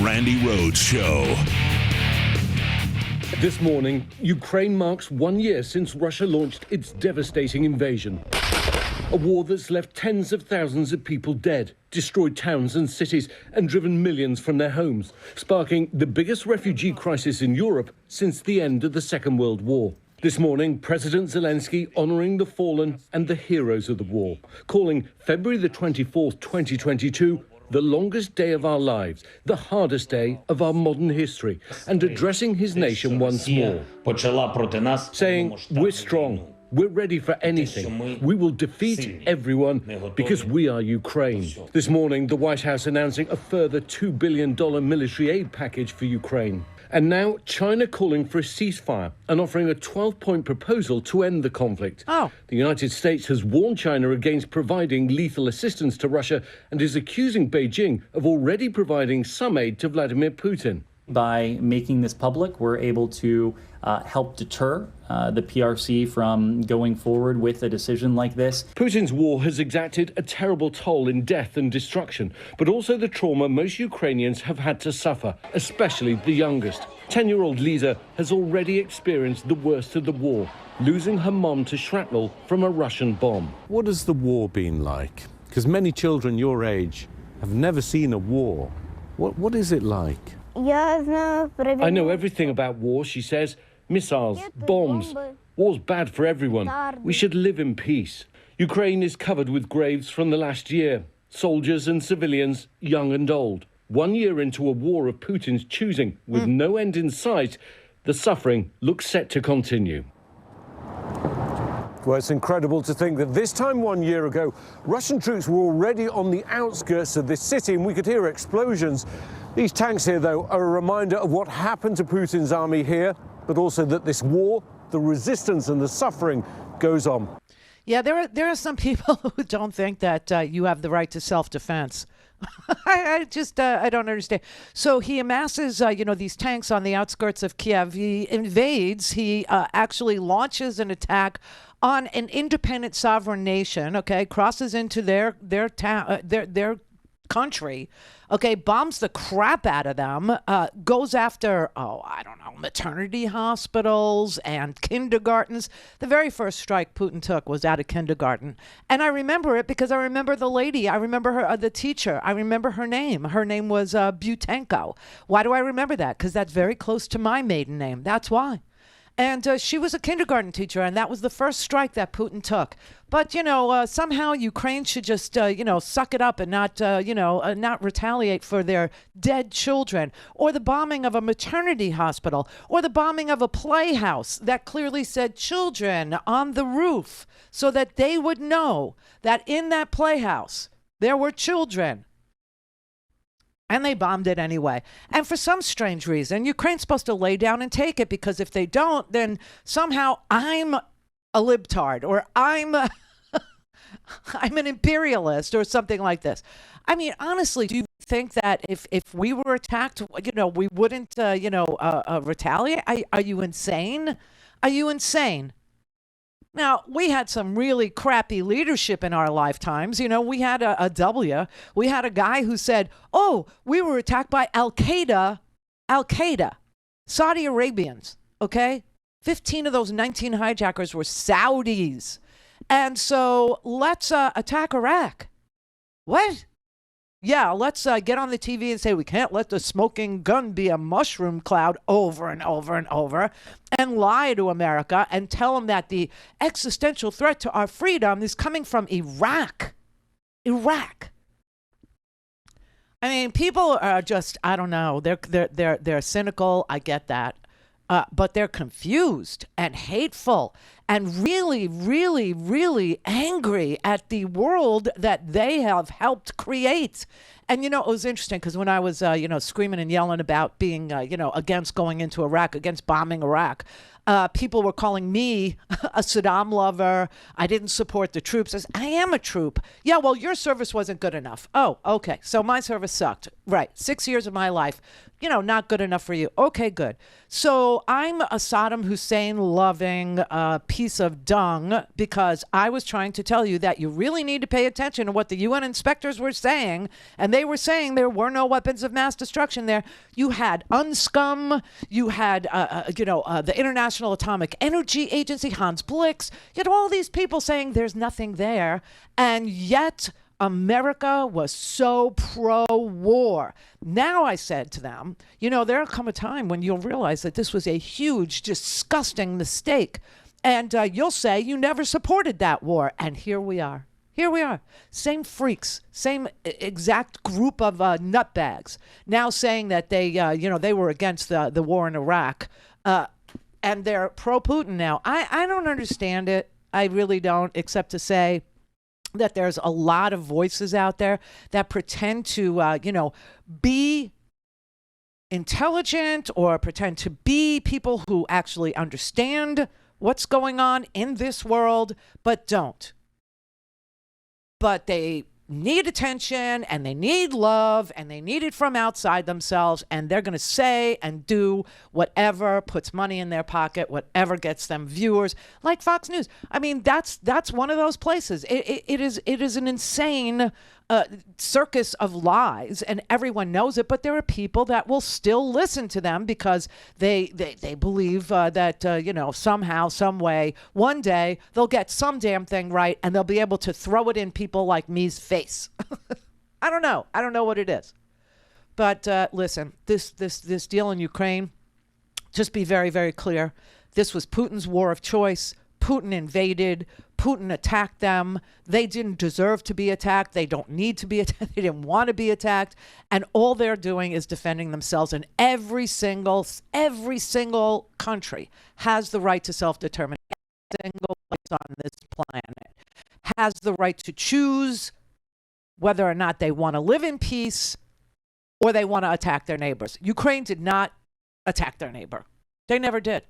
Randi Rhodes Show. This morning, Ukraine marks 1 year since Russia launched its devastating invasion. A war that's left tens of thousands of people dead, destroyed towns and cities, and driven millions from their homes, sparking the biggest refugee crisis in Europe since the end of the Second World War. This morning, President Zelensky honouring the fallen and the heroes of the war, calling February the 24th, 2022, the longest day of our lives, the hardest day of our modern history, and addressing his nation once more, saying, "We're strong. We're ready for anything. We will defeat everyone because we are Ukraine." This morning, the White House announcing a further $2 billion military aid package for Ukraine. And now China calling for a ceasefire and offering a 12-point proposal to end the conflict. The United States has warned China against providing lethal assistance to Russia and is accusing Beijing of already providing some aid to Vladimir Putin. By making this public, we're able to help deter the PRC from going forward with a decision like this. Putin's war has exacted a terrible toll in death and destruction, but also the trauma most Ukrainians have had to suffer, especially the youngest. 10-year-old Lisa has already experienced the worst of the war, losing her mom to shrapnel from a Russian bomb. What has the war been like? Because many children your age have never seen a war. What is it like? I know everything about war, she says. Missiles, bombs. War's bad for everyone. We should live in peace. Ukraine is covered with graves from the last year. Soldiers and civilians, young and old. 1 year into a war of Putin's choosing, with no end in sight, the suffering looks set to continue. Well, it's incredible to think that this time 1 year ago, Russian troops were already on the outskirts of this city and we could hear explosions. These tanks here, though, are a reminder of what happened to Putin's army here, but also that this war, the resistance and the suffering goes on. Yeah, there are some people who don't think that you have the right to self-defense. I don't understand. So he amasses, these tanks on the outskirts of Kiev. He invades. He actually launches an attack on an independent sovereign nation. Okay, crosses into their town, their country. Okay, bombs the crap out of them. Goes after maternity hospitals and kindergartens. The very first strike Putin took was at a kindergarten, and I remember it because I remember the lady. I remember her, the teacher. I remember her name. Her name was Butenko. Why do I remember that? Because that's very close to my maiden name. That's why. And she was a kindergarten teacher, and that was the first strike that Putin took. But, somehow Ukraine should just, suck it up and not retaliate for their dead children, or the bombing of a maternity hospital, or the bombing of a playhouse that clearly said children on the roof, so that they would know that in that playhouse there were children. And they bombed it anyway. And for some strange reason, Ukraine's supposed to lay down and take it, because if they don't, then somehow I'm a libtard, or I'm an imperialist, or something like this. I mean, honestly, do you think that if we were attacked, we wouldn't, retaliate? Are you insane? Are you insane? Now, we had some really crappy leadership in our lifetimes. We had we had a guy who said, we were attacked by Al-Qaeda, Saudi Arabians, okay? 15 of those 19 hijackers were Saudis. And so let's attack Iraq. What? Yeah, let's get on the TV and say we can't let the smoking gun be a mushroom cloud over and over and over, and lie to America and tell them that the existential threat to our freedom is coming from Iraq. Iraq. I mean, people are just, I don't know, they're cynical. I get that. But they're confused and hateful and really, really, really angry at the world that they have helped create. And, it was interesting because when I was, screaming and yelling about being, against going into Iraq, against bombing Iraq, People were calling me a Saddam lover. I didn't support the troops. I am a troop. Yeah, well, your service wasn't good enough. Oh, okay. So my service sucked. Right. 6 years of my life, not good enough for you. Okay, good. So I'm a Saddam Hussein loving piece of dung because I was trying to tell you that you really need to pay attention to what the UN inspectors were saying. And they were saying there were no weapons of mass destruction there. You had UNSCOM. You had, the International Atomic Energy Agency, Hans Blix. You had all these people saying there's nothing there. And yet America was so pro-war. Now I said to them, there'll come a time when you'll realize that this was a huge, disgusting mistake. And you'll say you never supported that war. And here we are. Here we are. Same freaks, same exact group of nutbags now saying that they were against the war in Iraq. And they're pro-Putin now. I don't understand it. I really don't, except to say that there's a lot of voices out there that pretend to, be intelligent or pretend to be people who actually understand what's going on in this world, but don't. But they need attention and they need love and they need it from outside themselves, and they're going to say and do whatever puts money in their pocket, whatever gets them viewers, like Fox News. I mean, that's one of those places. It is an insane circus of lies, and everyone knows it, but there are people that will still listen to them because they believe that somehow, some way, one day they'll get some damn thing right and they'll be able to throw it in people like me's face. I don't know what it is, but listen, this deal in Ukraine, just be very, very clear. This was Putin's war of choice. Putin invaded. Putin attacked them. They didn't deserve to be attacked. They don't need to be attacked. They didn't want to be attacked. And all they're doing is defending themselves. And every single country has the right to self-determination. Every single place on this planet has the right to choose whether or not they want to live in peace or they want to attack their neighbors. Ukraine did not attack their neighbor. They never did.